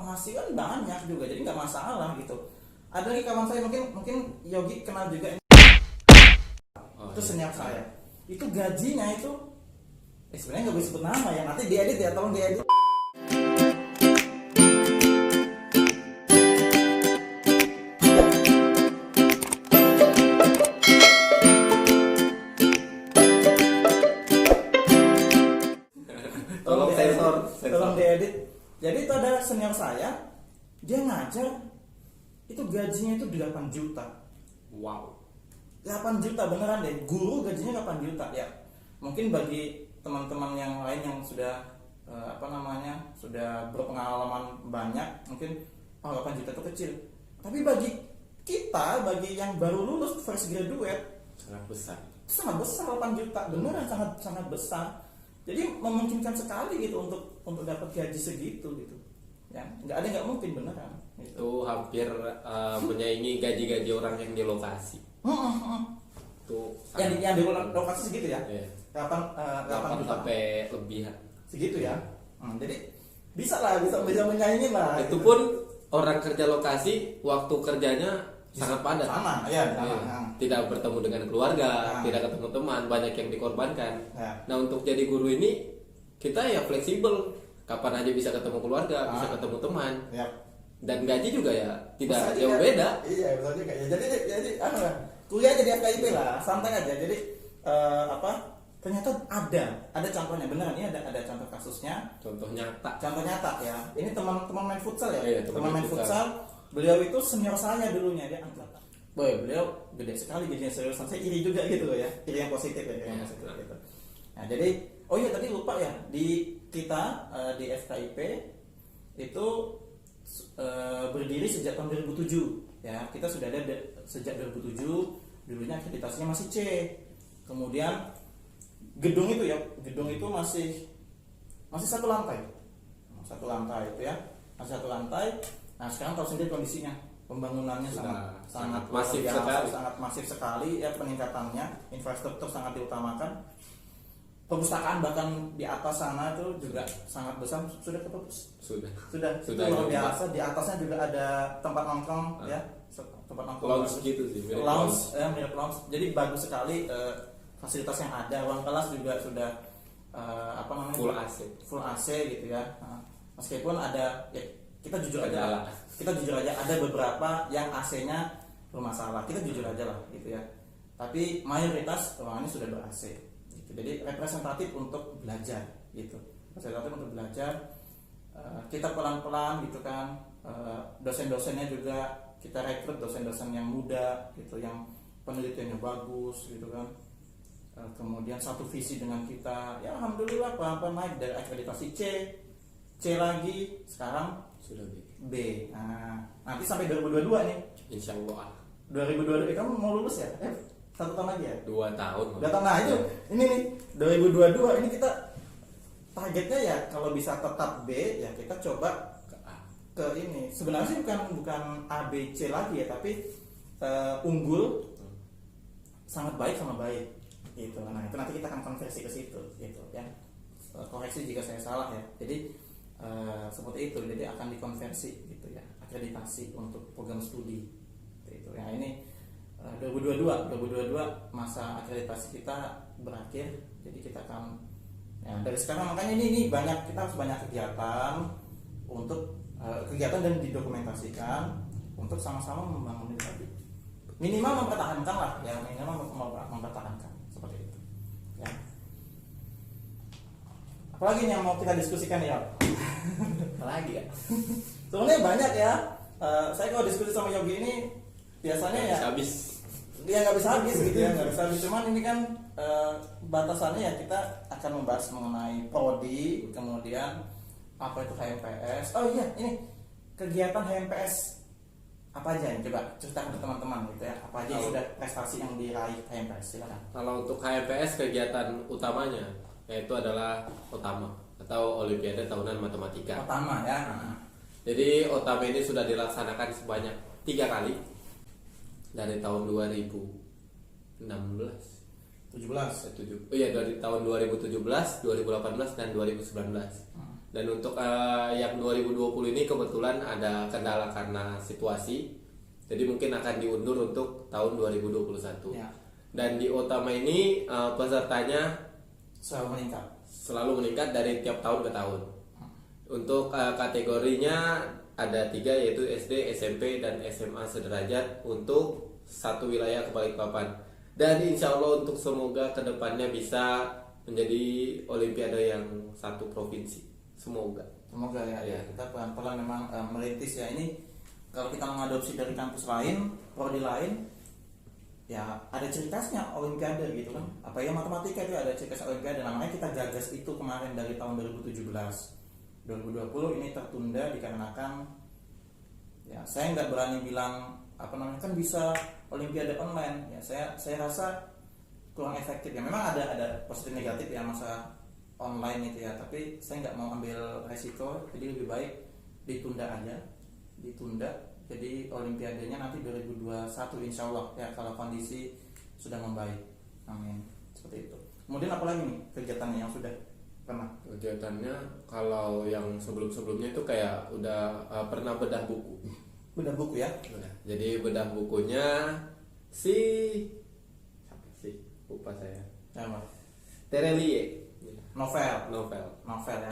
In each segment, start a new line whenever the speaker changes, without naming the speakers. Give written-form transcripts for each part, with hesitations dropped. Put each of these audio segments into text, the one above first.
farmasi kan banyak juga, jadi nggak masalah gitu. Ada lagi kawan saya, mungkin Yogi kenal juga, itu senior saya. Itu gajinya itu sebenarnya nggak boleh sebut nama ya, nanti diedit ya, tolong diedit. Tolong diedit. Jadi itu ada senior saya, dia ngajar, itu gajinya itu 8 juta.
Wow.
8 juta beneran deh, guru gajinya 8 juta ya. Mungkin bagi teman-teman yang lain yang sudah sudah berpengalaman banyak, mungkin 8 juta itu kecil. Tapi bagi kita, bagi yang baru lulus fresh graduate,
Sangat besar.
itu sangat besar. 8 juta beneran sangat besar. Jadi memungkinkan sekali gitu untuk dapat gaji segitu gitu. Ya, nggak mungkin beneran. Gitu.
Itu hampir menyaingi gaji-gaji orang yang di lokasi. Itu
Yang di lokasi segitu ya.
Iya.
8 juta
sampai lebihan.
segitu ya. Jadi bisa menyaingi lah.
Itu
gitu.
pun orang kerja lokasi waktu kerjanya sangat padat.
Sama, ya.
Tidak bertemu dengan keluarga,
Nah.
tidak ketemu teman, banyak yang dikorbankan.
Ya.
Nah, untuk jadi guru ini kita ya fleksibel. Kapan aja bisa ketemu keluarga, bisa ketemu teman.
Ya.
Dan gaji juga ya tidak
Besar
jauh
juga.
beda.
Iya, besar juga ya. Jadi kuliah jadi FKIP lah, santai aja. Jadi ternyata ada contohnya, beneran ini ada contoh kasusnya.
Contoh nyata.
Contoh nyata ya. Ini teman main futsal ya.
Iya,
teman main futsal. Beliau itu senior saya dulunya, dia angkat. Boy, beliau gede sekali gajinya, seriusan. Saya iri juga gitu ya. Iri yang positif ya, iri yang positif gitu. Nah, jadi tadi lupa ya, di kita di FKIP itu berdiri sejak tahun 2007 ya. Kita sudah ada sejak 2007. Dulunya akreditasinya masih C. Kemudian gedung itu masih satu lantai itu ya, masih satu lantai. Nah, sekarang tahu sendiri kondisinya, pembangunannya sangat
masif
biasa,
sekali.
sangat masif sekali ya, peningkatannya, infrastruktur sangat diutamakan. Perpustakaan bahkan di atas sana itu juga sangat besar, sudah ke perpus. Sudah itu luar biasa. Di atasnya juga ada tempat nongkrong ya, tempat nongkrong.
Lounge gitu sih, mirip
Mirip lounge. Jadi bagus sekali fasilitas yang ada. Ruang kelas juga sudah full AC gitu ya. Meskipun ada ya, kita jujur aja ada beberapa yang AC-nya bermasalah. Kita jujur aja lah gitu ya. Tapi mayoritas ruangannya sudah ber-AC. Gitu. Jadi representatif untuk belajar gitu. Kita pelan-pelan gitu kan. Dosen-dosennya juga kita rekrut dosen-dosen yang muda gitu, yang penelitiannya bagus gitu kan. Kemudian satu visi dengan kita, ya alhamdulillah pelan-pelan naik dari akreditasi C lagi, sekarang
sudah
B. Nah, nanti sampai 2022 nih.
Insya Allah
2022 kamu mau lulus ya? 1 tahun lagi ya?
2 tahun.
2 tahun. Nah itu, ini nih 2022 ini kita targetnya ya kalau bisa tetap B ya kita coba ke ini. Sebenarnya sih bukan A B C lagi ya, tapi unggul sangat baik sama baik gitu. Nah itu nanti kita akan konversi ke situ gitu ya. Koreksi jika saya salah ya. Jadi seperti itu, jadi akan dikonversi gitu ya, akreditasi untuk program studi gitu ya. Ini 2022 masa akreditasi kita berakhir, jadi kita akan ya, dari sekarang makanya ini banyak, kita harus banyak kegiatan untuk kegiatan dan didokumentasikan untuk sama-sama membangun ini tadi, minimal mempertahankan lah ya, minimal mempertahankan seperti itu ya. Apalagi yang mau kita diskusikan ya?
Apalagi ya?
Sebenarnya banyak ya. Saya kalau diskusi sama Yogi ini biasanya ya
habis.
Dia nggak bisa habis gitu ya, nggak bisa habis. Cuman ini kan batasannya ya, kita akan membahas mengenai prodi, kemudian apa itu HMPS. Oh iya, ini kegiatan HMPS apa aja nih? Coba ceritakan ke teman-teman gitu ya. Apa aja yang sudah prestasi yang diraih HMPS, silakan.
Kalau untuk HMPS kegiatan utamanya yaitu adalah OTAMA atau Olimpiade Tahunan Matematika.
Pertama ya.
Jadi OTAMA ini sudah dilaksanakan sebanyak 3 kali dari tahun 2016,
17.
dari tahun 2017, 2018 dan 2019. Dan untuk yang 2020 ini kebetulan ada kendala karena situasi, jadi mungkin akan diundur untuk tahun 2021.
Ya.
Dan di Otama ini pesertanya
selalu meningkat
dari tiap tahun ke tahun. Untuk kategorinya ada 3, yaitu SD, SMP, dan SMA sederajat untuk satu wilayah ke Balikpapan. Dan insya Allah untuk semoga kedepannya bisa menjadi Olimpiade yang satu provinsi. Semoga
ya,
Ya.
kita pelan-pelan memang merintis ya. Ini kalau kita mengadopsi dari kampus lain, prodi lain, ya ada ciri khasnya Olimpiade gitu kan. Apa ya, matematika itu ada ciri khas Olimpiade. Namanya kita gagas itu kemarin dari tahun 2017. 2020 ini tertunda dikarenakan ya saya nggak berani bilang kan bisa Olimpiade online. Ya saya rasa kurang efektif ya. Memang ada positif negatif ya masa online itu ya, tapi saya nggak mau ambil resiko, jadi lebih baik ditunda aja, jadi Olimpiadanya nanti 2021 insya Allah ya, kalau kondisi sudah membaik, amin, seperti itu. Kemudian apalagi nih kegiatannya yang sudah pernah?
Kegiatannya kalau yang sebelum-sebelumnya itu kayak udah pernah bedah buku
ya.
Jadi bedah bukunya siapa sih, lupa saya,
Sama
Terelie,
novel ya,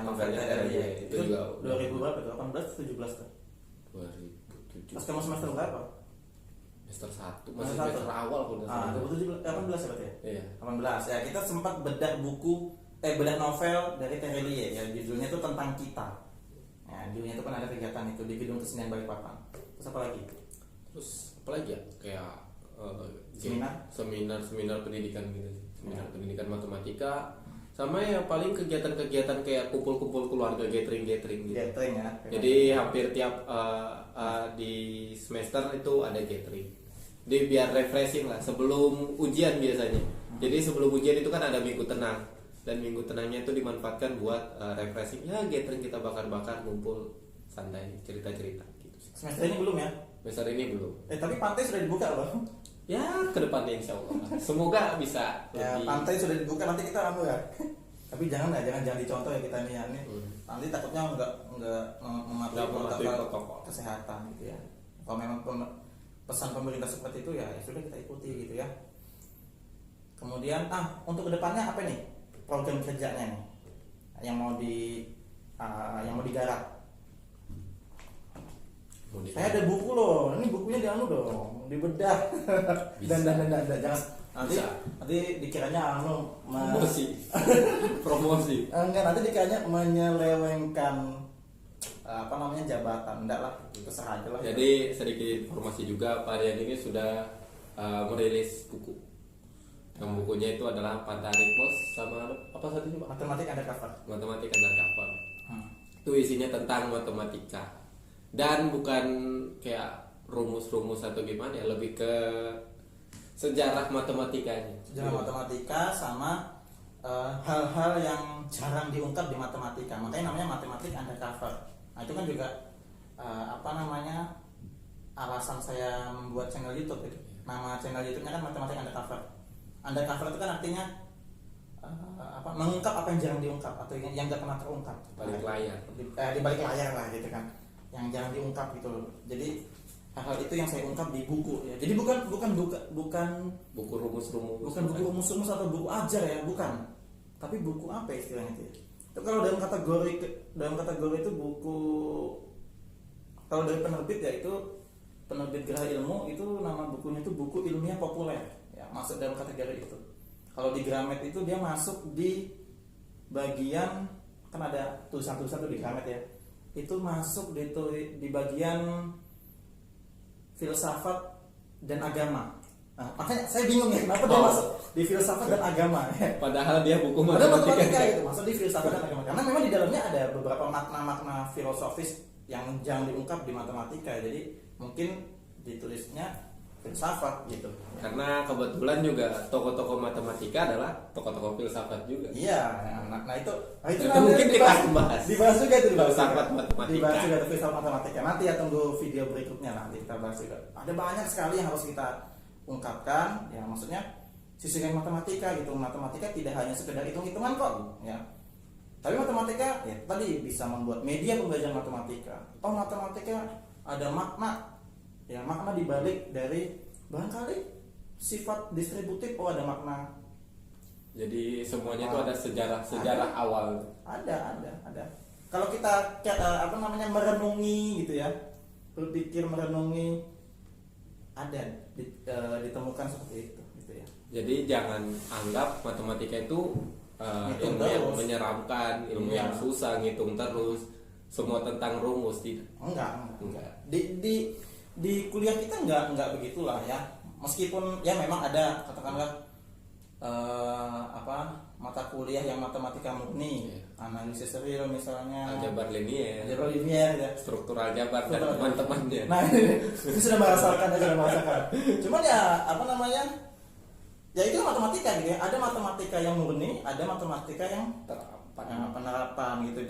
Novelnya
Terelie.
itu juga
2000 berapa tuh? 18 17 tuh?
2007.
Pas kamu semester berapa?
Semester 1, masih
Semester
semester awal kalau nggak salah.
2017, 18 ya berarti ya?
Iya.
18 ya, kita sempat bedah bedah novel dari Terelie ya, judulnya itu tentang kita ya, judulnya itu kan ada kegiatan itu di Gedung Kesenian Balikpapan. Terus apa lagi?
Terus apa lagi ya, kayak seminar pendidikan gitu sih, seminar pendidikan matematika, sama ya paling kegiatan-kegiatan kayak kumpul-kumpul keluarga, gathering gitu.
Gathering ya.
Jadi hampir tiap di semester itu ada gathering. Jadi biar refreshing lah sebelum ujian biasanya. Jadi sebelum ujian itu kan ada minggu tenang, dan minggu tenangnya itu dimanfaatkan buat refreshing ya, gathering, kita bakar-bakar, ngumpul, santai, cerita-cerita gitu.
Semester ini belum ya?
Semester ini belum.
Tapi pantai sudah dibuka loh.
Ya kedepannya insya Allah. Semoga bisa.
Ya,
lebih.
pantai sudah dibuka, nanti kita ya. Tapi jangan dicontoh ya kita ini. Nanti takutnya nggak mematuhi protokol kesehatan gitu ya. Kalau memang pesan pemerintah seperti itu ya sudah kita ikuti gitu ya. Kemudian untuk kedepannya apa nih program kerjanya nih yang mau digarap? Saya ada buku loh, ini bukunya dibedah dan jangan nanti dikiranya
promosi
enggak, nanti dikiranya menyelewengkan jabatan, enggak lah, terserah aja lah.
Jadi sedikit informasi juga, Pak Rian ini sudah merilis buku. Yang bukunya itu adalah Padaritmos sama apa satu sih Pak?
Matematik undercover.
Matematik undercover. Itu isinya tentang matematika. Dan bukan kayak rumus-rumus atau gimana ya, lebih ke sejarah matematikanya.
Sejarah matematika sama hal-hal yang jarang diungkap di matematika. Makanya namanya matematik undercover. Nah, itu kan juga alasan saya membuat channel YouTube itu. Nama channel YouTube-nya kan matematik undercover. Undercover itu kan artinya mengungkap apa yang jarang diungkap atau yang nggak pernah terungkap.
Balik layar.
Di balik layar lah gitu kan. Yang jarang diungkap gitu loh. Jadi hal-hal itu yang saya ungkap di buku ya. Jadi bukan
buku rumus-rumus.
Bukan buku rumus-rumus atau buku ajar ya, bukan. Tapi buku apa istilahnya itu ya? Itu kalau dalam kategori itu buku, kalau dari penerbit ya itu penerbit Geraha Ilmu, itu nama bukunya itu buku ilmiah populer ya, masuk dalam kategori itu. Kalau di Gramet itu dia masuk di bagian, kan ada tulisan-tulisan tuh di Gramet ya, itu masuk di bagian filsafat dan agama. Nah, makanya saya bingung ya kenapa dia masuk di filsafat dan agama.
Padahal dia buku
matematika gitu, masuk di filsafat dan agama. Karena memang di dalamnya ada beberapa makna-makna filosofis yang jarang diungkap di matematika. Jadi mungkin ditulisnya filsafat gitu.
Karena kebetulan juga tokoh-tokoh matematika adalah tokoh-tokoh filsafat juga.
Iya, nah itu
mungkin kita
dibahas juga itu
filsafat matematika.
Dibahas juga itu filsafat matematika. Nanti ya tunggu video berikutnya, nanti kita bahas juga. Ada banyak sekali yang harus kita ungkapkan. Ya maksudnya sisi matematika gitu. Matematika tidak hanya sekedar hitung-hitungan kok. Ya Tapi matematika ya tadi bisa membuat media pembelajaran matematika. Matematika ada makna, ya makna dibalik dari barangkali sifat distributif. Ada makna.
Jadi semuanya itu ada sejarah awal.
Ada. Kalau kita merenungi gitu ya, berpikir merenungi, ada ditemukan seperti itu gitu ya.
Jadi jangan anggap matematika itu ilmu yang menyeramkan, ilmu yang susah, ngitung terus, semua tentang rumus, tidak.
Enggak. Di kuliah kita enggak begitulah ya. Meskipun ya memang ada katakanlah mata kuliah yang matematika murni, analisis real misalnya,
aljabar linier
ya,
struktural aljabar dan teman-temannya.
Nah, ini sudah merasakan. Cuman ya ya itu matematika gitu ya. Ada matematika yang murni, ada matematika yang penerapan gitu.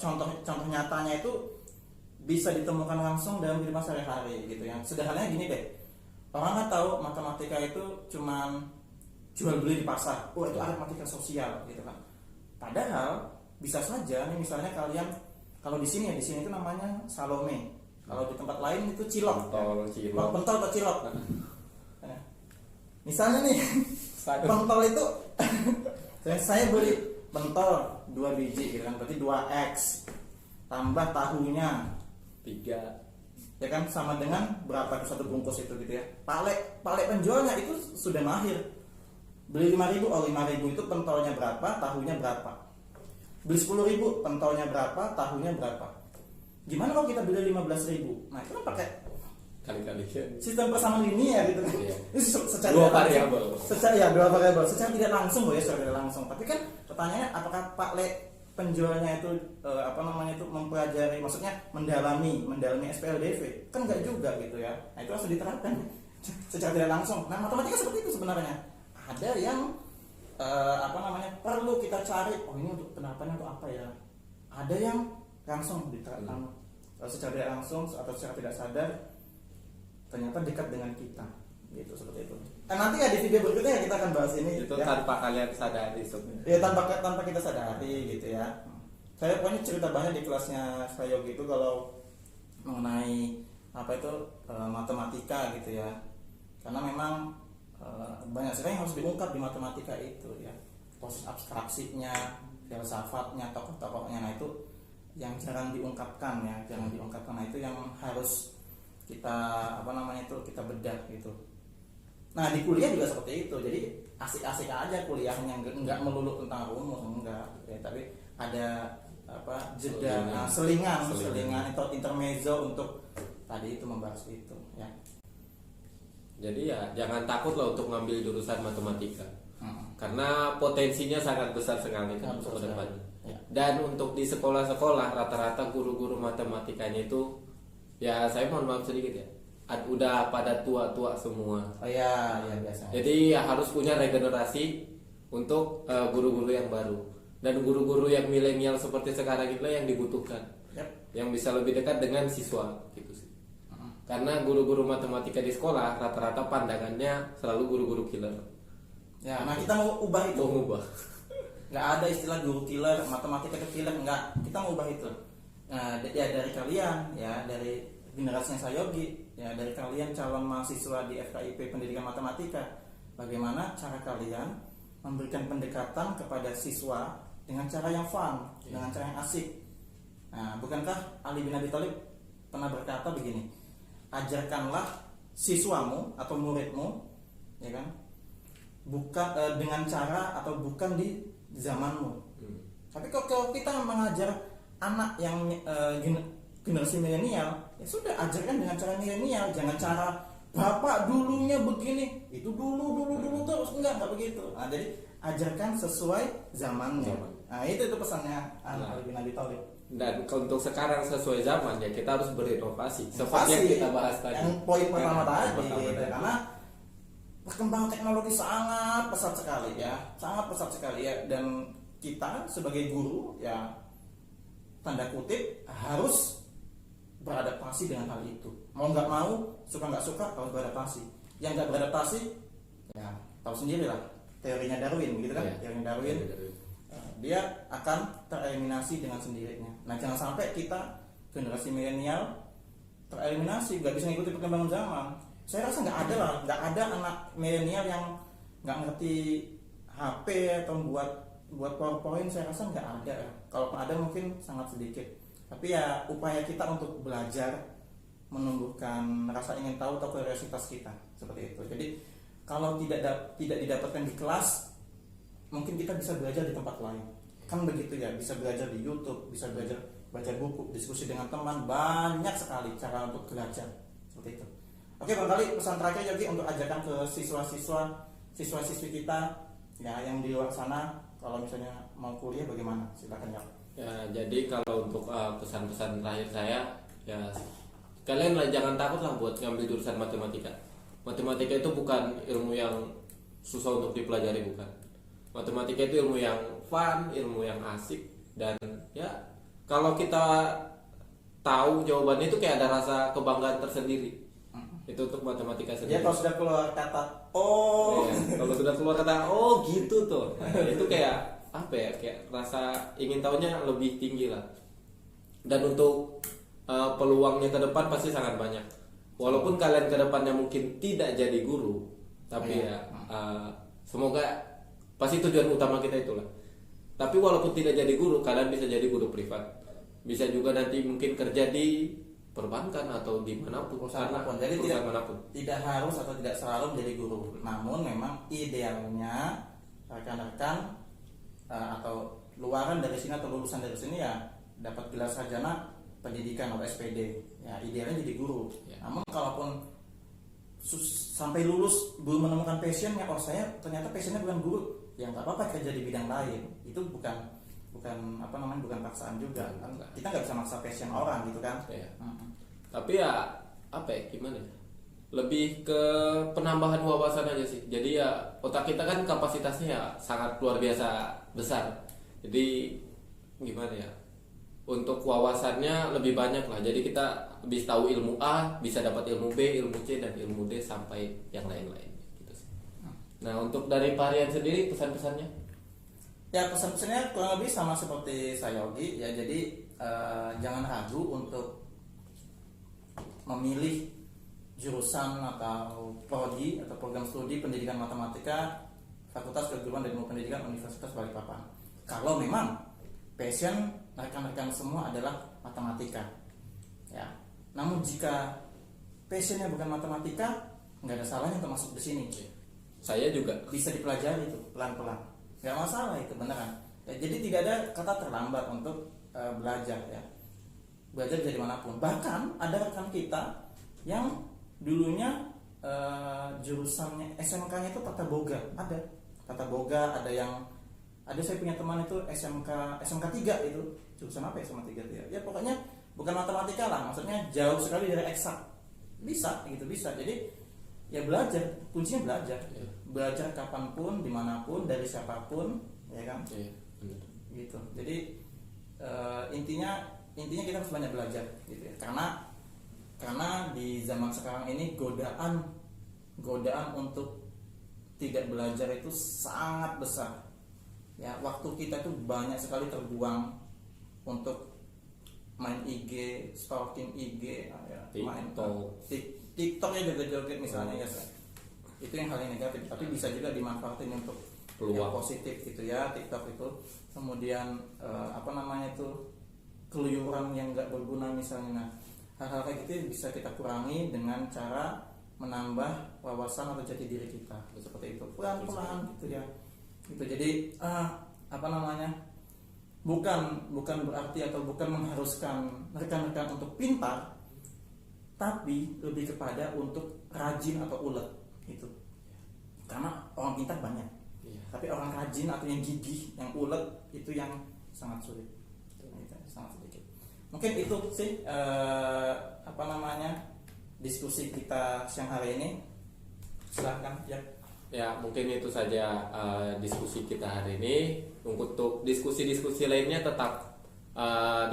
Contoh nyatanya itu bisa ditemukan langsung dalam kehidupan sehari-hari gitu ya. Sederhananya gini deh, orang kan tahu matematika itu cuman jual beli di pasar. Itu matematika sosial gitu kan. Padahal bisa saja nih misalnya kalian kalau di sini itu namanya Salome. Kalau di tempat lain itu cilok. Pentol atau cilok. Misalnya nih, pentol itu saya beli pentol 2 biji gitu kan, berarti 2x tambah tahunya 3. Ya kan sama dengan berapa tuh satu bungkus itu gitu ya. Pale penjualnya itu sudah mahir. Beli 5.000, 5.000 itu pentolnya berapa, tahunya berapa. Beli 10.000, pentolnya berapa, tahunya berapa. Gimana kalau kita beli 15.000? Nah, itu kan pakai
kali-kali
sistem persamaan linear gitu kan.
Iya.
Secara
dua variabel.
Dua variabel. Secara tidak langsung secara tidak langsung. Tapi kan pertanyaannya apakah Pak Le penjualnya itu mempelajari, maksudnya mendalami SPLDV? Kan enggak juga gitu ya. Nah, itu harus diterapkan secara tidak langsung. Nah, matematika seperti itu sebenarnya. Ada yang perlu kita cari. Ini untuk penerapannya untuk apa ya? Ada yang langsung diterapkan secara tidak langsung atau secara tidak sadar ternyata dekat dengan kita gitu, seperti itu. Nanti ya di video berikutnya kita akan bahas ini
itu
ya.
Tanpa kalian sadari sebenarnya.
Ya tanpa kita sadari gitu ya. Saya pokoknya cerita banyak di kelasnya saya gitu kalau mengenai matematika gitu ya. Karena memang banyak sekali yang harus diungkap di matematika itu ya. Proses abstraksinya, filsafatnya, tokoh-tokohnya, nah itu yang jarang diungkapkan ya, Nah itu yang harus kita kita bedah gitu. Nah di kuliah juga seperti itu. Jadi asik-asik aja kuliahnya, enggak melulu tentang rumus, enggak ya, tapi ada jeda, selingan atau intermezzo untuk tadi itu membahas itu ya.
Jadi ya jangan takut lah untuk ngambil jurusan matematika. Karena potensinya sangat besar sekali kan ke depannya. Ya. Dan untuk di sekolah-sekolah rata-rata guru-guru matematikanya itu ya saya mohon maaf sedikit ya, udah pada tua-tua semua.
Ya biasa.
Jadi ya harus punya regenerasi untuk guru-guru yang baru. Dan guru-guru yang milenial seperti sekarang itulah yang dibutuhkan. Yep. Yang bisa lebih dekat dengan siswa gitu sih. Karena guru-guru matematika di sekolah rata-rata pandangannya selalu guru-guru killer.
Ya, nah kita mau ubah itu.
Mau ubah.
Nggak ada istilah guru killer, matematika itu killer, enggak. Kita mau ubah itu. Nah, ya dari kalian, ya dari generasinya Sayogi, ya dari kalian calon mahasiswa di FKIP Pendidikan Matematika, bagaimana cara kalian memberikan pendekatan kepada siswa dengan cara yang fun, dengan cara yang asik. Nah, bukankah Ali bin Abi Thalib pernah berkata begini, ajarkanlah siswamu atau muridmu, ya kan, bukan dengan cara atau bukan di zamanmu. Tapi kalau kita mengajar anak yang generasi milenial, ya sudah ajarkan dengan cara milenial, jangan cara bapak dulunya begini, itu dulu terus, enggak begitu. Nah, jadi ajarkan sesuai zamannya. Nah, itu pesannya Ali bin Abi Thalib.
Dan untuk sekarang sesuai zaman ya kita harus berinovasi. Seperti yang kita bahas tadi.
Yang poin pertama tadi, gitu. Karena perkembangan teknologi sangat pesat sekali ya, dan kita sebagai guru ya tanda kutip harus beradaptasi dengan hal itu. Mau nggak mau, suka nggak suka harus beradaptasi. Yang nggak beradaptasi ya tahu sendiri lah teorinya Darwin gitu kan. Teorinya Darwin dia akan tereliminasi dengan sendirinya. Nah, jangan sampai kita generasi milenial tereliminasi, nggak bisa ngikuti perkembangan zaman. Saya rasa nggak ada anak milenial yang nggak ngerti HP atau buat PowerPoint. Saya rasa nggak ada. Kalaupun ada mungkin sangat sedikit. Tapi ya upaya kita untuk belajar, menumbuhkan rasa ingin tahu atau kuriositas kita seperti itu. Jadi kalau tidak didapatkan di kelas, mungkin kita bisa belajar di tempat lain. Kan begitu ya, bisa belajar di YouTube, bisa belajar baca buku, diskusi dengan teman, banyak sekali cara untuk belajar seperti itu. Oke, barangkali pesan terakhir Yogi untuk ajarkan ke siswa-siswi kita ya yang di luar sana, kalau misalnya mau kuliah bagaimana? Silakan ya.
Ya, jadi kalau untuk pesan-pesan terakhir saya, ya kalian lah jangan takut lah buat ngambil jurusan matematika. Matematika itu bukan ilmu yang susah untuk dipelajari, bukan. Matematika itu ilmu yang fun, ilmu yang asik, dan ya kalau kita tahu jawabannya itu kayak ada rasa kebanggaan tersendiri. Itu untuk matematika sendiri.
Ya kalau sudah keluar kata oh,
ya, kalau sudah keluar kata oh gitu tuh, nah, itu kayak apa ya, kayak rasa ingin tahunya lebih tinggi lah. Dan untuk peluangnya ke depan pasti sangat banyak. Walaupun kalian ke depannya mungkin tidak jadi guru, tapi semoga pasti tujuan utama kita itulah. Tapi walaupun tidak jadi guru, kalian bisa jadi guru privat. Bisa juga nanti mungkin kerja di perbankan atau dimanapun,
perusahaan manapun. Jadi tidak harus atau tidak selalu menjadi guru. Namun memang idealnya rekan-rekan atau luaran dari sini atau lulusan dari sini ya dapat gelar sarjana pendidikan atau SPD. Ya idealnya jadi guru. Ya. Namun kalaupun sampai lulus belum menemukan passionnya, oh saya ternyata passionnya bukan guru, ya nggak apa-apa kerja di bidang lain. Itu bukan bukan paksaan juga. Kita nggak bisa maksa passion orang gitu kan.
Ya. Tapi ya apa ya, gimana ya? Lebih ke penambahan wawasan aja sih. Jadi ya otak kita kan kapasitasnya ya sangat luar biasa besar. Jadi gimana ya? Untuk wawasannya lebih banyak lah. Jadi kita bisa tahu ilmu A, bisa dapat ilmu B, ilmu C, dan ilmu D sampai yang lain-lain gitu sih. Nah, untuk dari Pak Rian sendiri pesan-pesannya?
Ya, pesan-pesannya kurang lebih sama seperti saya Yogi ya. Jadi jangan ragu untuk memilih jurusan atau prodi atau program studi pendidikan matematika Fakultas Keguruan dan Ilmu Pendidikan Universitas Balikpapan. Kalau memang passion rekan-rekan semua adalah matematika, ya. Namun jika passionnya bukan matematika, nggak ada salahnya untuk masuk di sini.
Saya juga
bisa dipelajari itu pelan-pelan, nggak masalah itu beneran. Ya, jadi tidak ada kata terlambat untuk belajar ya. Belajar dari manapun. Bahkan ada rekan kita yang dulunya jurusannya SMK-nya itu tata boga, ada tata boga, ada saya punya teman itu SMK 3 itu jurusan apa ya, SMK 3 itu ya pokoknya bukan matematika lah, maksudnya jauh sekali dari eksak, bisa gitu, bisa. Jadi ya belajar, kuncinya belajar ya. Belajar kapanpun, dimanapun, dari siapapun ya kan ya, gitu. Jadi intinya kita harus banyak belajar gitu ya, karena di zaman sekarang ini godaan untuk tidak belajar itu sangat besar ya. Waktu kita tuh banyak sekali terbuang untuk main IG, stalking IG ya, main TikTok ya, joget-joget misalnya ya. Itu yang hal yang negatif, tapi bisa juga dimanfaatin untuk yang positif gitu ya, TikTok itu. Kemudian keluyuran yang nggak berguna misalnya. Nah, hal-hal kayak gitu bisa kita kurangi dengan cara menambah wawasan atau jati diri kita seperti itu, pelan-pelan gitu ya. Gitu. Jadi bukan berarti atau bukan mengharuskan rekan-rekan untuk pintar, tapi lebih kepada untuk rajin atau ulet gitu. Karena orang pintar banyak, tapi orang rajin atau yang gigih, yang ulet itu yang sangat sulit. Sangat sedikit. Mungkin itu sih diskusi kita siang hari ini. Silahkan ya.
Ya, mungkin itu saja diskusi kita hari ini. Untuk diskusi-diskusi lainnya tetap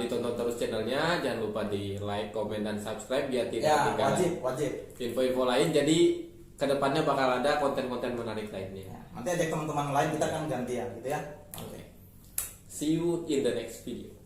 ditonton terus channelnya. Jangan lupa di like, komen, dan subscribe biar tidak ketinggalan
wajib
info-info lain. Jadi kedepannya bakal ada konten-konten menarik lainnya.
Ya, nanti ajak teman-teman lain, kita akan gantian gitu ya. Oke.
See you in the next video.